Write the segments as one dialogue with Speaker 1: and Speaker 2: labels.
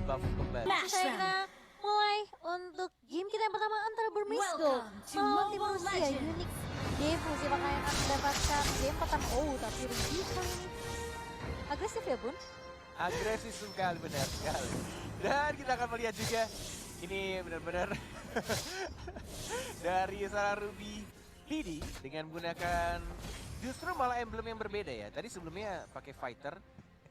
Speaker 1: buff kembali.
Speaker 2: Kita mulai untuk game kita yang pertama antara Burmese Gold melawan tim Rusia Unique Devu. Siapakah yang akan mendapatkan game pertama? Oh, tapi Ruby kali ini agresif ya Bun?
Speaker 1: Agresif sekali, benar sekali. Dan kita akan melihat juga ini benar-benar dari seorang Ruby Didi dengan menggunakan justru malah emblem yang berbeda ya. Tadi sebelumnya pakai fighter.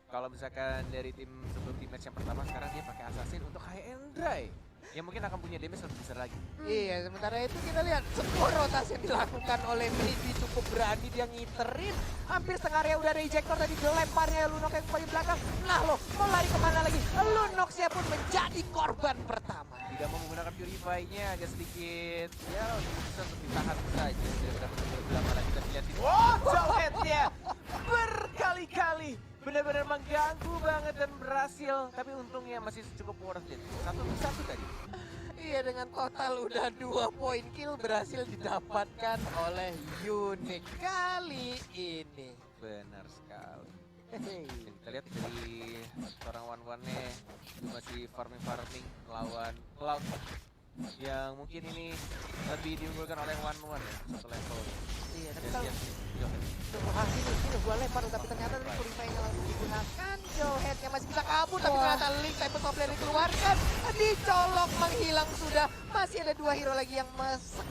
Speaker 1: Kalau misalkan dari tim sebelum tim match yang pertama, sekarang dia pakai assassin untuk high and dry. Yang mungkin akan punya damage lebih besar lagi.
Speaker 3: Iya, sementara itu kita lihat sebuah rotasi yang dilakukan oleh Midi cukup berani, dia ngiterin. Hampir setengah area udah ada ejector tadi, dilemparnya Lunox yang paling belakang. Nah loh, mau lari kemana lagi? Lunoxnya pun menjadi korban pertama.
Speaker 1: Tidak mau menggunakan Purify-nya, agak sedikit ya bisa untuk ditahan saja. Daripada beberapa lagi kita lihat ini. Wow, jauh-headnya berkali-kali. Benar-benar mengganggu banget dan berhasil. Tapi untungnya masih cukup worth it. 1-1 tadi.
Speaker 3: Iya, dengan total udah 2 poin kill berhasil didapatkan oleh Unique kali ini.
Speaker 1: Benar sekali. Kita lihat dari seorang one-one-nya masih farming lawan Cloud yang mungkin ini lebih diunggulkan oleh one-one ya, satu level.
Speaker 3: Iya, tapi
Speaker 1: Dan
Speaker 3: kalau
Speaker 1: lihat
Speaker 3: ini gua lempar tapi ternyata dari Purify-nya langsung digunakan. Jowhead-nya masih bisa kabur tapi ternyata Link Cyber Top Lane dikeluarkan. Dicolok menghilang sudah. Masih ada 2 hero lagi yang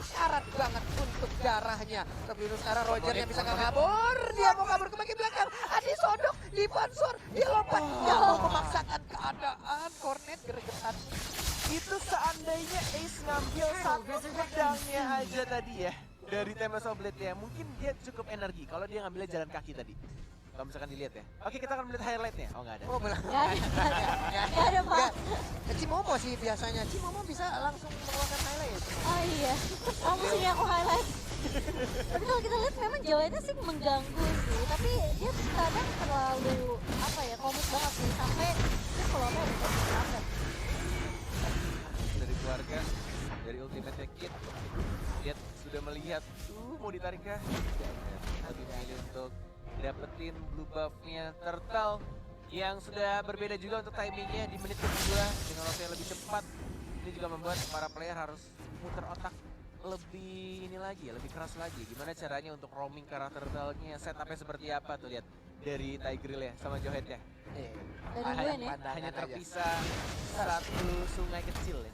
Speaker 3: syarat banget untuk darahnya. Tapi sekarang Roger yang bisa kabur. Dia mau kabur ke bagian belakang. Adi sodok, dipansor, dia lompat. Dia mau memaksakan keadaan. Cornet gregetan.
Speaker 1: itu seandainya Ace ngambil satu pedangnya aja tadi ya dari Tempest of Blade ya, mungkin dia cukup energi kalau dia ngambilnya jalan kaki tadi. Kalau misalkan dilihat ya. Oke, kita akan melihat highlightnya. Oh, nggak ada.
Speaker 3: Oh, benar.
Speaker 2: Gak ada Pak.
Speaker 3: Cimomo sih biasanya. Cimomo bisa langsung mengeluarkan highlight.
Speaker 2: Oh iya, kamu sini aku highlight. Tapi kalau kita lihat memang Jawanya sih mengganggu sih. Tapi dia kadang terlalu apa ya, komit banget sih. Sampai dia kalau apa udah komit banget.
Speaker 1: Dari keluarga, dari ultimate kit, lihat sudah melihat, mau ditarik kah? Lebih milih untuk dapetin blue buff-nya Turtle yang sudah berbeda juga untuk timingnya di menit kedua dengan waktu yang lebih cepat. Ini juga membuat para player harus muter otak lebih ini lagi, lebih keras lagi. Gimana caranya untuk roaming karakter Turtle-nya, setupnya seperti apa tuh, lihat dari Tigreal ya sama Jowhead-nya.
Speaker 2: Dari Gwen ya.
Speaker 1: Hanya terpisah satu sungai kecil ya.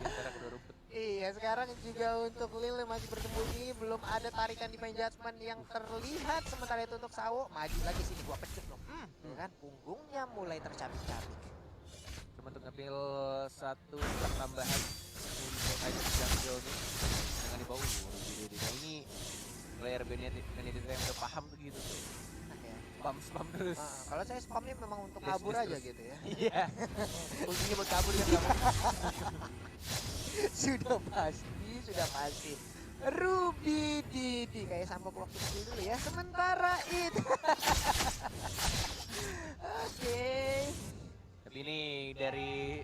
Speaker 1: Antara kedua rumput.
Speaker 3: Iya, sekarang juga untuk Lil masih bersembunyi, belum ada tarikan di main judgment yang terlihat. Sementara itu untuk Sawo, maju lagi sini gua pecut loh. Kan punggungnya mulai tercabik-cabik.
Speaker 1: Cuma untuk ngambil satu step tambahan untuk item jungle nih dengan di bawah. Nah ini player Benedict yang udah paham tuh gitu tuh. Spam terus.
Speaker 3: Kalau saya spamnya memang untuk
Speaker 1: Yes,
Speaker 3: kabur
Speaker 1: yes,
Speaker 3: aja
Speaker 1: terus.
Speaker 3: gitu ya.
Speaker 1: Iya. Ultinya buat kabur kan kamu.
Speaker 3: Sudah pasti. Ruby Didi kayak sama waktu kecil dulu ya. Sementara itu. Oke.
Speaker 1: Tapi ini dari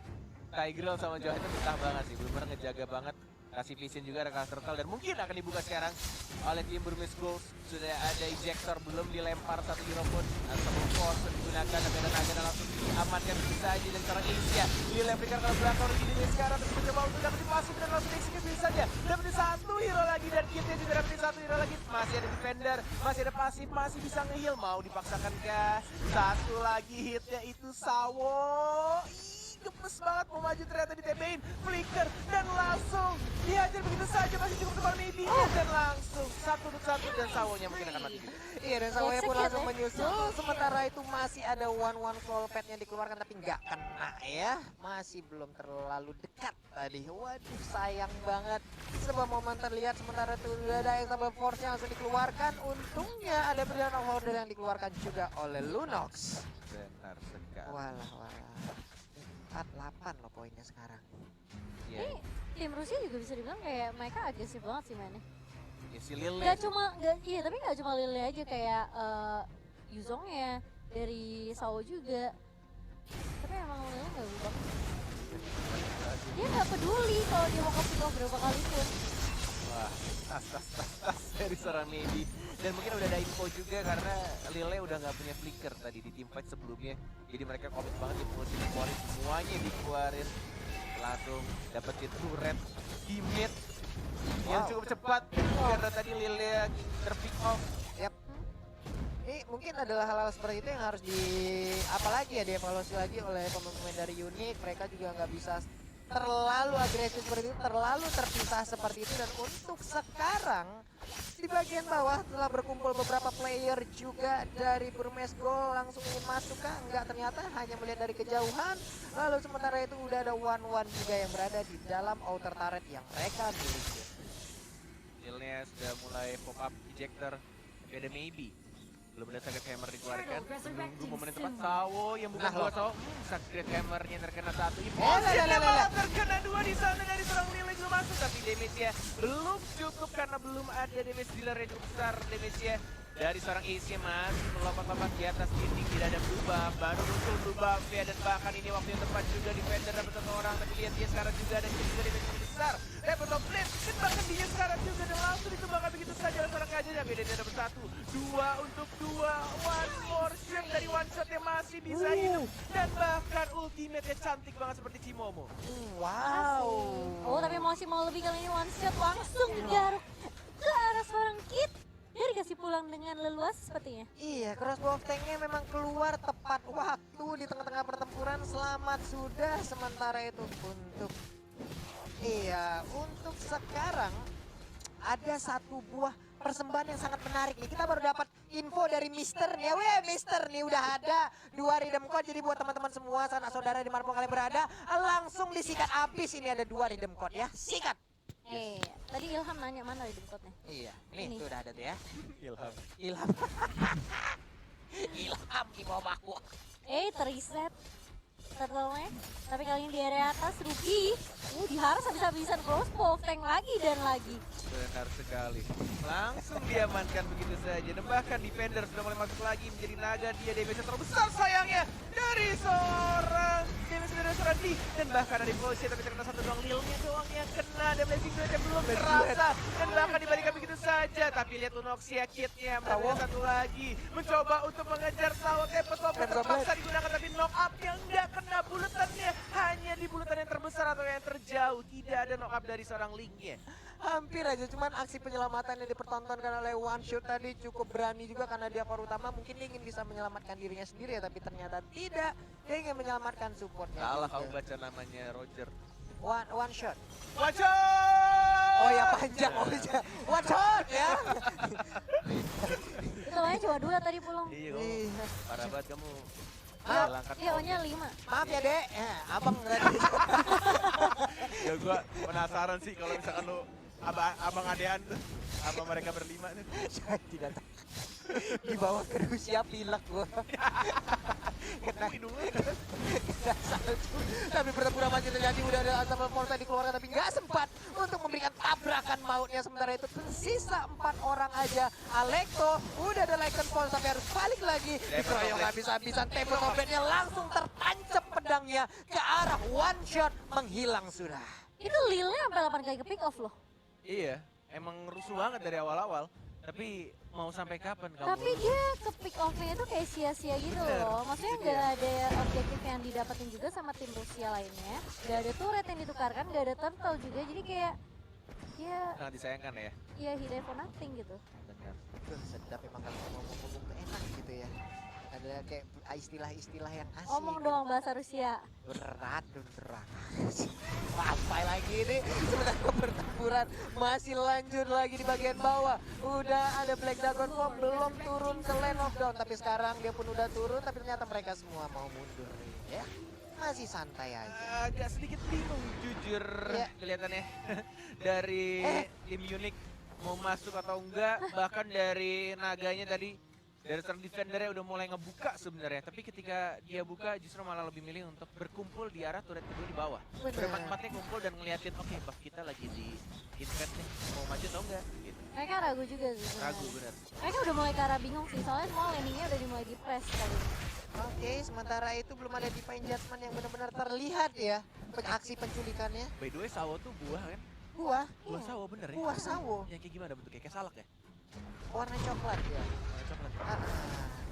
Speaker 1: Tigreal sama Jowhead itu betah banget sih. Bener-bener ngejaga banget. Kasih vision juga ada karakter Turtle dan mungkin akan dibuka sekarang oleh tim Burmese Gold. Sudah ada ejector, belum dilempar satu hero pun. Atau force digunakan tapi ada naga langsung diamankan bisa aja dan sekarang Asia dilemparkan ke belakang ini sekarang terus mencoba untuk dapetin pasif dan langsung execute bisa saja. Dapetin satu hero lagi dan kitnya juga dapetin satu hero lagi. Masih ada defender, masih ada pasif, masih bisa nge-heal. Mau dipaksakan kah? Satu lagi hitnya itu Sawo. Gemes banget mau maju ternyata di TP-in, flicker dan langsung dihajar begitu saja, masih cukup tebal Midinya dan langsung satu untuk satu dan Sawonya mungkin akan mati juga.
Speaker 3: Iya, dan Sawonya pun
Speaker 2: Execute
Speaker 3: langsung
Speaker 2: ya.
Speaker 3: menyusul. Sementara itu masih ada one flow pad yang dikeluarkan tapi nggak kena ya. Masih belum terlalu dekat tadi. Waduh, sayang banget. Sebuah momen terlihat sementara itu udah ada Extable Force yang langsung dikeluarkan. Untungnya ada Brilliant Order yang dikeluarkan juga oleh Lunox.
Speaker 1: Benar sekali.
Speaker 3: Walah. 4-8 loh poinnya sekarang.
Speaker 1: Iya.
Speaker 2: Ini tim Rusia juga bisa dibilang kayak mereka agresif banget sih mainnya.
Speaker 1: Ya si Lil
Speaker 2: Iya tapi nggak cuma Lily aja, kayak Yuzongnya dari Sao juga. Tapi emang Lily nggak berubah. Dia nggak peduli kalau dia mau kasih berapa kali pun.
Speaker 1: Wah, tas dari seorang Maybe. Dan mungkin udah ada info juga karena Lille udah nggak punya flicker tadi di teamfight sebelumnya. Jadi mereka komit banget di posisi dikeluarin, semuanya dikeluarin. Langsung dapetin turret di mid yang cukup cepat karena tadi Lille terpick off.
Speaker 3: Yap. Ini mungkin adalah hal-hal seperti itu yang harus apalagi ya dievaluasi lagi oleh pemain-pemain dari Unique. Mereka juga nggak bisa terlalu agresif seperti itu, terlalu terpisah seperti itu. Dan untuk sekarang di bagian bawah telah berkumpul beberapa player juga dari Burmese Gold langsung ingin masuk kah? Enggak, ternyata hanya melihat dari kejauhan. Lalu sementara itu udah ada one juga yang berada di dalam outer turret yang mereka miliki.
Speaker 1: Lille sudah mulai pop up ejector, tapi ada Maybe. Belum ada Sacred Hammer dikeluarkan. Menunggu momen yang tepat. Sawo yang bukan dua Sawo. Sacred Hammernya terkena satu. Impulsifnya malah terkena dua di sana dari seorang Lille juga masuk. Tapi damage-nya belum cukup karena belum ada damage dealer yang cukup besar. Damage-nya dari seorang Ace masih melompat-lompat di atas dinding. Tidak ada berubah. Baru muncul berubah. Dan bahkan ini waktu yang tepat juga defender dapat satu orang. Tapi lihat dia sekarang juga ada juga damage yang besar. Dapat top lane. Dan bahkan dia sekarang juga dan langsung dikembangkan begitu saja oleh seorang Kaja. Tapi dia dapat satu. Dua untuk dua. One more shot dari one shot yang masih bisa hidup. Dan bahkan ultimate-nya cantik banget seperti Cimomo.
Speaker 3: Wow.
Speaker 2: Oh, tapi masih mau lebih kali ini one shot langsung garuk ke arah seorang Kid. Dia dikasih pulang dengan leluasa sepertinya.
Speaker 3: Iya, crossbow of tank-nya memang keluar tepat waktu di tengah-tengah pertempuran. Selamat sudah sementara itu untuk untuk sekarang ada satu buah persembahan yang sangat menarik nih. Kita baru dapat info dari Mister nih. Mister nih udah ada 2 redeem code. Jadi buat teman-teman semua, sanak saudara dimanapun kalian berada, langsung disikat habis. Ini ada 2 redeem code ya. Sikat.
Speaker 2: Tadi Ilham nanya mana redeem code-nya?
Speaker 3: Iya, nih tuh udah ada tuh ya.
Speaker 1: Ilham.
Speaker 3: Ilham di bawahku.
Speaker 2: Terreset turtle-nya. Tapi kali ini di area atas Ruby. Diharas habis-habisan crossbow of tank lagi dan lagi.
Speaker 1: Benar sekali. Langsung diamankan begitu saja. Dan bahkan defender sudah mulai masuk lagi menjadi naga. Dia damage terbesar sayangnya dari seorang damage dari seorang D. Dan bahkan ada polisi tapi terkena satu doang. Lilnya doang yang kena. Dan blessing duetnya belum terasa. Dan bahkan dibalikan begitu saja. Tapi lihat Lunoxia kitnya. Mendapatkan satu lagi. Mencoba untuk mengejar Sawo. Tempest terpaksa digunakan. Tapi knock up yang nggak kena bulutannya. Hanya di bulutan yang terbesar atau yang terjauh. Tidak ada knock up dari seorang Linknya.
Speaker 3: Hampir aja, cuman aksi penyelamatan yang dipertontonkan oleh One Shot tadi cukup berani juga karena dia core utama. Mungkin dia ingin bisa menyelamatkan dirinya sendiri ya, tapi ternyata tidak. Dia ingin menyelamatkan supportnya.
Speaker 1: Salah
Speaker 3: juga.
Speaker 1: kamu baca namanya Roger.
Speaker 3: One Shot.
Speaker 1: One shot!
Speaker 3: Oh ya panjang, One Shot ya.
Speaker 2: Itu kayaknya cuma 2 tadi pulang.
Speaker 1: Iya, parah banget kamu.
Speaker 2: Iya, O-nya 5.
Speaker 3: Maaf ya dek, abang berarti.
Speaker 1: Ya gua penasaran sih kalau misalkan lu abang adean tuh apa mereka berlima nih.
Speaker 3: Saya tidak tahu. Di bawah Rusia pilek gua. Kena salju. Tapi pertempuran masih terjadi, udah ada Asam Forza dikeluarkan tapi nggak sempat untuk memberikan tabrakan mautnya. Sementara itu tersisa 4 orang aja. Alekto udah ada Lycan Fall tapi harus balik lagi. Dikeroyok habis-habisan, Temple Open-nya langsung tertancap pedangnya ke arah One Shot, menghilang sudah.
Speaker 2: Itu Lille-nya sampai 8 kali ke pick off loh.
Speaker 1: Iya, emang rusuh banget dari awal-awal. Tapi mau sampai kapan kamu?
Speaker 2: Tapi dia ke pick off-nya itu kayak sia-sia gitu
Speaker 1: Bener,
Speaker 2: loh. Maksudnya
Speaker 1: itu
Speaker 2: nggak ada objektif yang didapetin juga sama tim Rusia lainnya. Nggak ada turret yang ditukarkan, nggak ada turtle juga. Jadi kayak ya
Speaker 1: Sangat disayangkan ya.
Speaker 2: ya he died for nothing gitu.
Speaker 1: Benar.
Speaker 3: Sedap emang kalau ngomong-ngomong tuh enak gitu ya. Ada kayak istilah-istilah yang asik.
Speaker 2: Ngomong doang bahasa Rusia.
Speaker 3: Berat. Sampai lagi ini sementara pertempuran masih lanjut lagi di bagian bawah. Udah ada Black Dragon Form belum turun ke Lane of Dawn, tapi sekarang dia pun udah turun tapi ternyata mereka semua mau mundur ya. Masih santai aja.
Speaker 1: Agak sedikit bingung jujur
Speaker 3: Ya.
Speaker 1: kelihatannya dari tim Unique mau masuk atau enggak. Bahkan dari naganya tadi, dari seorang defendernya udah mulai ngebuka sebenarnya. Tapi ketika dia buka justru malah lebih milih untuk berkumpul di arah turret kedua di bawah.
Speaker 3: Bener.
Speaker 1: Berempat-empatnya kumpul dan ngeliatin, oke buff kita lagi di invest nih, mau maju atau enggak gitu.
Speaker 2: Mereka ragu juga sih. sebenarnya.
Speaker 1: Ragu bener.
Speaker 2: Mereka udah mulai ke arah bingung sih, soalnya semua landingnya udah dimulai di press kali ini.
Speaker 3: Oke, sementara itu belum ada Divine Judgment yang benar-benar terlihat ya aksi penculikannya.
Speaker 1: By the way Sawo tuh buah kan?
Speaker 3: Buah.
Speaker 1: Buah sawo bener ya?
Speaker 3: Buah sawo.
Speaker 1: Yang kayak gimana bentuknya? Kayak salak ya?
Speaker 3: Warna coklat ya.
Speaker 1: Coklat.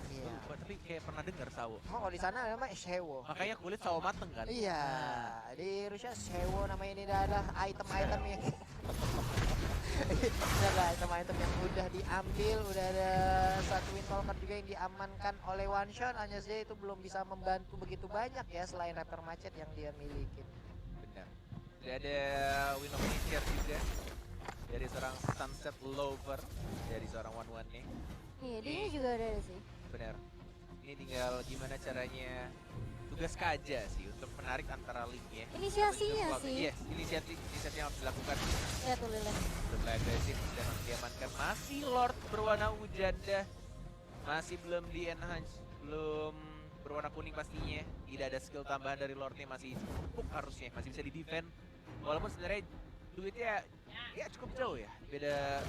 Speaker 3: Iya.
Speaker 1: Tapi kayak pernah dengar sawo.
Speaker 3: Oh, kalau di sana namanya shewo.
Speaker 1: Makanya kulit sawo mateng kan?
Speaker 3: Iya, di Rusia shewo namanya ini adalah item-item yang ini adalah item-item yang udah diambil, udah ada satu Windwalker juga yang diamankan oleh One Shot, hanya saja itu belum bisa membantu begitu banyak ya selain Raptor Macet yang dia miliki.
Speaker 1: Benar. Jadi ada win of nature juga dari seorang Sunset Lover, dari seorang One nih.
Speaker 2: Iya, dia juga ada sih.
Speaker 1: Benar. Ini tinggal gimana caranya tugas Kaja sih untuk menarik antara link-nya.
Speaker 2: Inisiasinya sih.
Speaker 1: Yes, inisiatif yang harus dilakukan.
Speaker 2: Ya tuh Lilin.
Speaker 1: Udah mulai agresif dan harus diamankan. Masih Lord berwarna ujanda. Masih belum di-enhance. Belum berwarna kuning pastinya. Tidak ada skill tambahan dari Lordnya, masih cukup harusnya. Masih bisa di-defend. Walaupun sebenarnya duitnya ya cukup jauh ya. Beda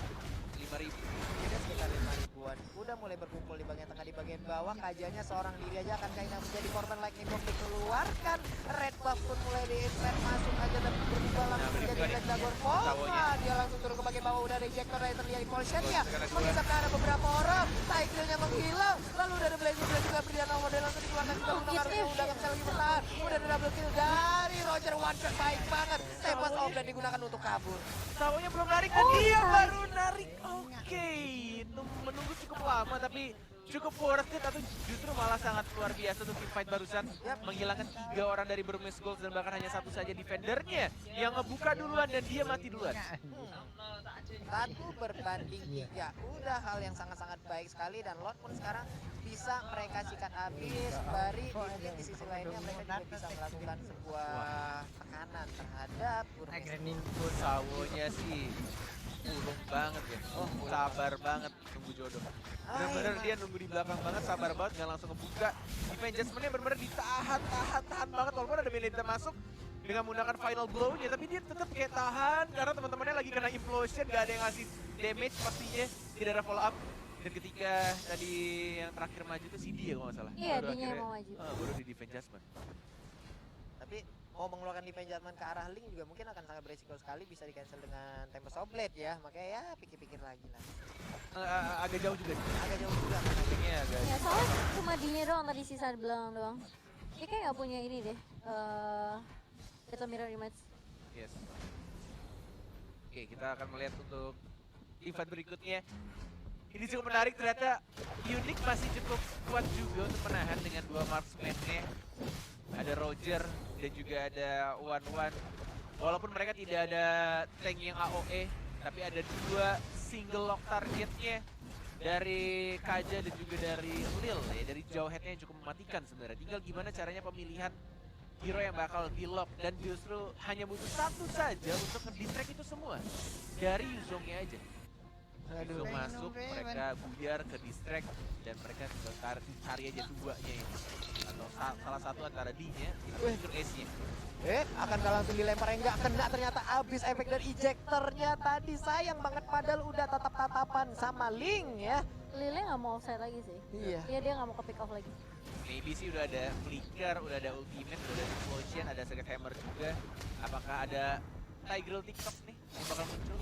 Speaker 1: 5.000.
Speaker 3: Beda sekitar 5.000-an. Udah mulai berkumpul di bagian tengah, di bagian bawah. Kajanya seorang diri aja akan kayaknya menjadi korban lightning box dikeluarkan. Red buff pun mulai di-insert masuk aja dan berubah langsung menjadi Black Dragon Poma. Dia langsung turun ke bagian bawah, udah ada ejector dari terlihat impulsionnya. Mengisap ke arah beberapa orang. Cycle-nya menghilang. Lalu udah ada Blazing Blade juga berdiri nomor dan langsung dikeluarkan juga. Harusnya udah gak bisa lagi bertahan. Udah ada double kill dari Roger. One shot baik banget. Tempest Orb dan digunakan untuk kabur.
Speaker 1: Sawonya belum narik dan dia baru narik. Oke, menunggu cukup lama tapi cukup worth it atau justru malah sangat luar biasa untuk team fight barusan. Menghilangkan 3 orang dari Burmese Gold dan bahkan hanya satu saja defendernya yang ngebuka duluan dan dia mati duluan.
Speaker 3: 1 berbanding 3. Udah hal yang sangat-sangat baik sekali dan Lord pun sekarang bisa mereka sikat habis. Bari mungkin di sisi lainnya mereka juga bisa melakukan sebuah tekanan terhadap Burmese.
Speaker 1: Sawonya sih ulung banget ya. Sabar banget nunggu jodoh. Bener-bener dia nunggu di belakang banget, sabar banget, nggak langsung ngebuka. Defense adjustment-nya bener-bener ditahan banget walaupun ada Melinda masuk dengan menggunakan final blow-nya, tapi dia tetap kayak tahan karena teman-temannya lagi kena implosion, nggak ada yang ngasih damage pastinya, tidak ada follow up. Dan ketika tadi yang terakhir maju itu si dia kalau nggak salah.
Speaker 2: Iya,
Speaker 1: Baru
Speaker 2: dia
Speaker 1: akhirnya-
Speaker 2: mau maju.
Speaker 1: baru di defense adjustment.
Speaker 3: Tapi mau mengeluarkan defense judgment ke arah Link juga mungkin akan sangat beresiko sekali, bisa di cancel dengan Tempest of Blade ya. Makanya ya pikir-pikir lagi lah.
Speaker 1: Agak jauh juga sih.
Speaker 3: Agak jauh juga kan.
Speaker 1: Kayaknya agak
Speaker 2: Ya soalnya cuma dinya doang tadi sisa di belakang doang. Dia kayak nggak punya ini deh. Battle Mirror Image.
Speaker 1: yes. Oke, kita akan melihat untuk event berikutnya. Ini cukup menarik, ternyata Unique masih cukup kuat juga untuk menahan dengan 2 marksman-nya. Ada Roger dan juga ada One. Walaupun mereka tidak ada tank yang AOE, tapi ada 2 single lock targetnya dari Kaja dan juga dari Lil ya, dari jauh headnya yang cukup mematikan sebenarnya. Tinggal gimana caranya pemilihan hero yang bakal di lock dan justru hanya butuh satu saja untuk nge-distract itu semua dari Yuzongnya aja. Yuzong masuk, mereka buyar ke distract dan mereka tinggal cari aja 2-nya ini. Atau salah satu antara D-nya atau fitur S-nya.
Speaker 3: Akan gak langsung dilempar, enggak kena, ternyata abis efek dari ejectornya tadi. Sayang banget padahal udah tatap-tatapan sama Link ya.
Speaker 2: Lile nggak mau offside lagi sih.
Speaker 3: Iya.
Speaker 2: Iya, dia nggak mau ke pick off lagi.
Speaker 1: Maybe sih udah ada flicker, udah ada ultimate, udah ada explosion, ada second hammer juga. Apakah ada Tigreal TikTok nih yang bakal muncul?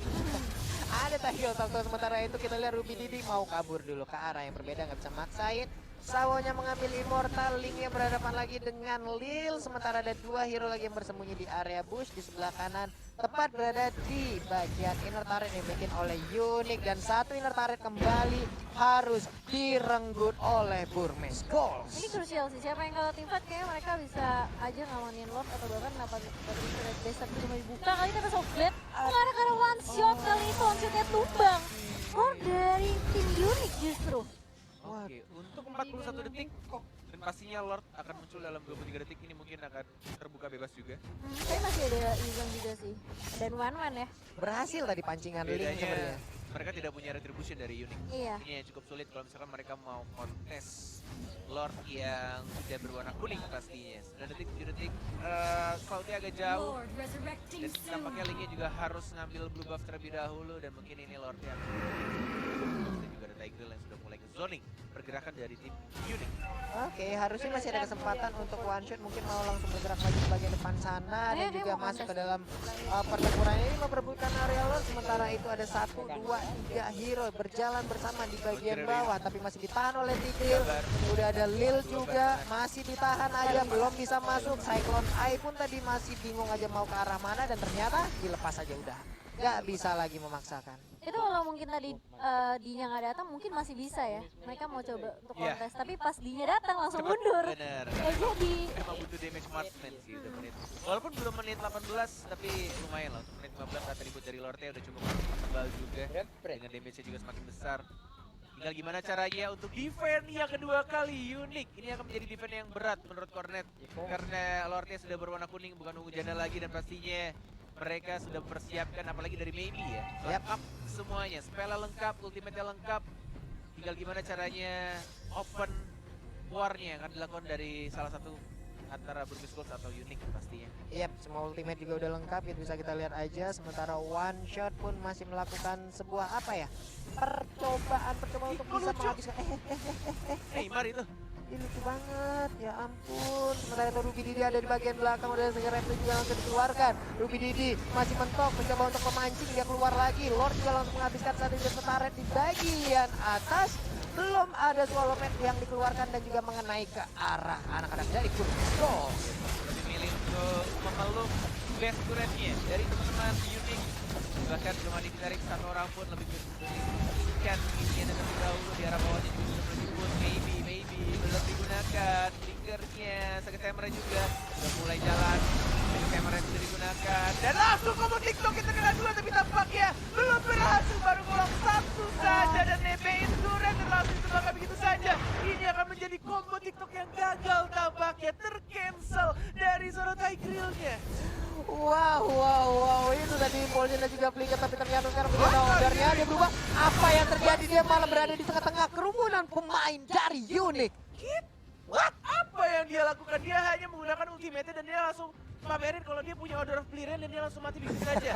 Speaker 3: Ada Tahil Tokto, sementara itu kita lihat Ruby Didi mau kabur dulu ke arah yang berbeda, nggak bisa maksain. Sawonya mengambil Immortal, Linknya berhadapan lagi dengan Lil. Sementara ada 2 hero lagi yang bersembunyi di area bush di sebelah kanan. Tepat berada di bagian inner turret yang dibikin oleh Unique. Dan 1 inner turret kembali harus direnggut oleh Burmese Gold.
Speaker 2: Ini krusial sih, siapa yang kalau tim fight kayaknya mereka bisa aja ngamanin Lord atau bahkan kenapa Red Base tapi cuma dibuka kali kita soft blade. Mengarah ke arah one shot, kali itu one shotnya tumbang. Lord dari tim Unique justru.
Speaker 1: Oke, untuk 41 detik dan pastinya Lord akan muncul dalam 23 detik ini mungkin akan terbuka bebas juga.
Speaker 2: Tapi masih ada Izong juga sih. Dan One ya.
Speaker 3: Berhasil tadi pancingan Link
Speaker 1: Bedanya
Speaker 3: sebenarnya.
Speaker 1: mereka tidak punya retribution dari Unique.
Speaker 2: Iya.
Speaker 1: Ini yang cukup sulit kalau misalkan mereka mau kontes Lord yang tidak berwarna kuning pastinya. 9 detik, 7 detik, Cloud-nya agak jauh.
Speaker 4: Lord resurrecting
Speaker 1: Dan
Speaker 4: soon.
Speaker 1: tampaknya Linknya juga harus ngambil blue buff terlebih dahulu dan mungkin ini Lord-nya. Dan juga ada Tigreal yang sudah mulai ke-zoning pergerakan dari tim Unique.
Speaker 3: Oke, harusnya masih ada kesempatan untuk one shot, mungkin mau langsung bergerak lagi ke bagian depan sana dan juga
Speaker 2: mau
Speaker 3: masuk ke
Speaker 2: contest.
Speaker 3: dalam pertempuran ini memperebutkan area lor. Sementara itu ada 1, 2, 3 hero berjalan bersama di bagian bawah, tapi masih ditahan oleh Tigreal. Udah ada Lil juga masih ditahan aja, belum bisa masuk. Cyclone Eye pun tadi masih bingung aja mau ke arah mana dan ternyata dilepas aja udah. Nggak bisa lagi memaksakan.
Speaker 2: Itu kalau mungkin tadi Dinya nggak datang mungkin masih bisa ya. Mereka mau coba untuk
Speaker 1: Iya.
Speaker 2: kontes, tapi pas Dinya datang langsung
Speaker 1: Cepet,
Speaker 2: mundur.
Speaker 1: bener.
Speaker 2: Nggak jadi.
Speaker 1: Emang butuh damage marksman sih udah menit. Walaupun belum menit 18 tapi lumayan lah untuk menit 15 saat ribut dari Lorte udah cukup tebal juga. Dengan damage-nya juga semakin besar. Tinggal gimana caranya untuk defend yang kedua kali Unique. Ini akan menjadi defend yang berat menurut Cornet. Karena Lorte sudah berwarna kuning bukan ungu jana lagi dan pastinya mereka sudah mempersiapkan apalagi dari Maybe ya. Lengkap semuanya, spellnya lengkap, ultimate-nya lengkap. Tinggal gimana caranya open war-nya yang akan dilakukan dari salah satu antara Burmese Gold atau Unique pastinya.
Speaker 3: Yap, semua ultimate juga udah lengkap, itu bisa kita lihat aja. Sementara one shot pun masih melakukan sebuah apa ya, percobaan untuk bisa menghabiskan.
Speaker 1: Neymar itu.
Speaker 3: Ini lucu banget, ya ampun. Sementara itu Ruby Didi ada di bagian belakang, udah segera replik juga langsung dikeluarkan. Ruby Didi masih mentok, mencoba untuk memancing, dia keluar lagi. Lord juga langsung menghabiskan satu turret di bagian atas. Belum ada swallow map yang dikeluarkan dan juga mengenai ke arah anak-anak dari Burmese Gold.
Speaker 1: Lebih milih untuk memeluk best turretnya dari teman-teman Unique. Bahkan belum ada ditarik satu orang pun lebih memilihkan ini terlebih dahulu di arah bawahnya juga sudah menyebut maybe belum digunakan blinkernya, sakit camera juga sudah mulai jalan. Sakit camera sudah digunakan dan langsung combo TikTok kita kena 2 tapi tampaknya belum berhasil, baru golong 1 saja dan nebein turret dan langsung terbakar begitu saja. Ini akan menjadi combo TikTok yang gagal tampaknya, tercancel dari seorang Tigreal-nya.
Speaker 3: Wow, itu tadi Impulsion dan juga Flicker, tapi ternyata sekarang menjadi ordernya dia berubah. Apa yang terjadi, dia malah berada di tengah-tengah kerumunan pemain dari Unique.
Speaker 1: What? Apa yang dia lakukan? Dia hanya menggunakan ultimate dan dia langsung pamerin kalau dia punya Order of Clearance dan dia langsung mati begitu saja.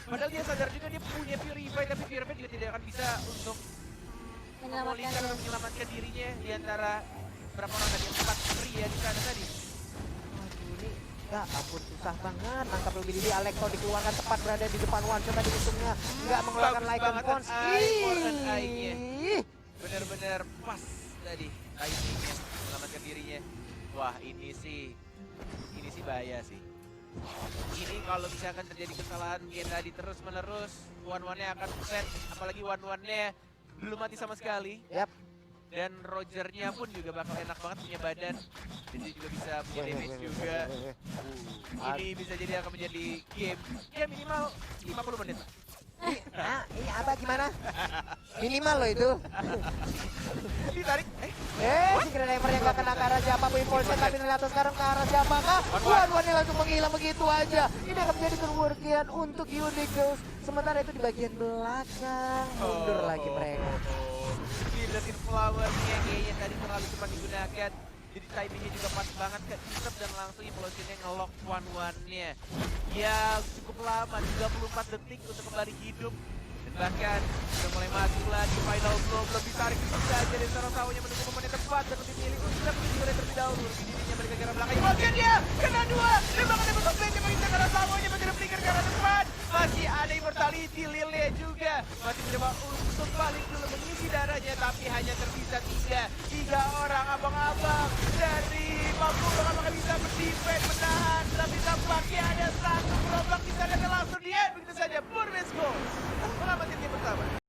Speaker 1: Padahal dia sadar juga dia punya Purify, tapi Purify juga tidak akan bisa untuk memulihkan atau menyelamatkan dirinya di antara berapa orang tadi, 4 pria di sana tadi.
Speaker 3: Ya ampun, susah banget nangkap Ruby Didi. Alekto dikeluarkan tepat berada di depan one shot tadi untungnya nggak mengeluarkan
Speaker 1: Bagus
Speaker 3: Lycan
Speaker 1: banget
Speaker 3: Pons.
Speaker 1: eye-nya. Bener-bener pas tadi timingnya menyelamatkan dirinya. Wah ini sih bahaya sih. Ini kalau misalkan terjadi kesalahan kayak tadi terus menerus, one-one-nya akan set, apalagi one-one-nya belum mati sama sekali.
Speaker 3: Yap.
Speaker 1: Dan Rogernya pun juga bakal enak banget punya badan. Dan dia juga bisa punya damage juga. Ini bisa jadi akan menjadi game minimal 50 menit.
Speaker 3: Ini apa gimana? Minimal loh itu.
Speaker 1: Ditarik,
Speaker 3: Si Grenadier yang gak kena ke arah siapa pun Impulsion, tapi ternyata sekarang ke arah siapa kah? One-one langsung menghilang begitu aja. Ini akan menjadi kerugian untuk Unique Girls. Sementara itu di bagian belakang mundur lagi mereka.
Speaker 1: Build-in flower-nya kayaknya tadi terlalu cepat digunakan. Jadi timingnya juga pas banget ke interrupt dan langsung Impulsion-nya nge-lock one-one-nya. Ya cukup lama, 34 detik untuk kembali hidup. Dan bahkan sudah mulai masuk lagi final blow, belum ditarik bisa saja dari seorang sawahnya menunggu momen yang tepat dan lebih milih untuk tidak menunggu terlebih dahulu. Lebih dirinya balik ke arah belakang. Bagian dia kena 2, dan bahkan dia blade-nya bagi ke arah sawahnya, bagi flicker ke arah depan. Masih ada immortality, Lilnya juga masih mencoba untuk balik dulu mengisi darahnya, tapi hanya tersisa 3 orang abang-abang dari Mampu. Apakah bisa berdefend menahan, tapi tampaknya ada satu gerobak di sana dan langsung di-end begitu saja. Burmese Gold menyelamatkan game pertama.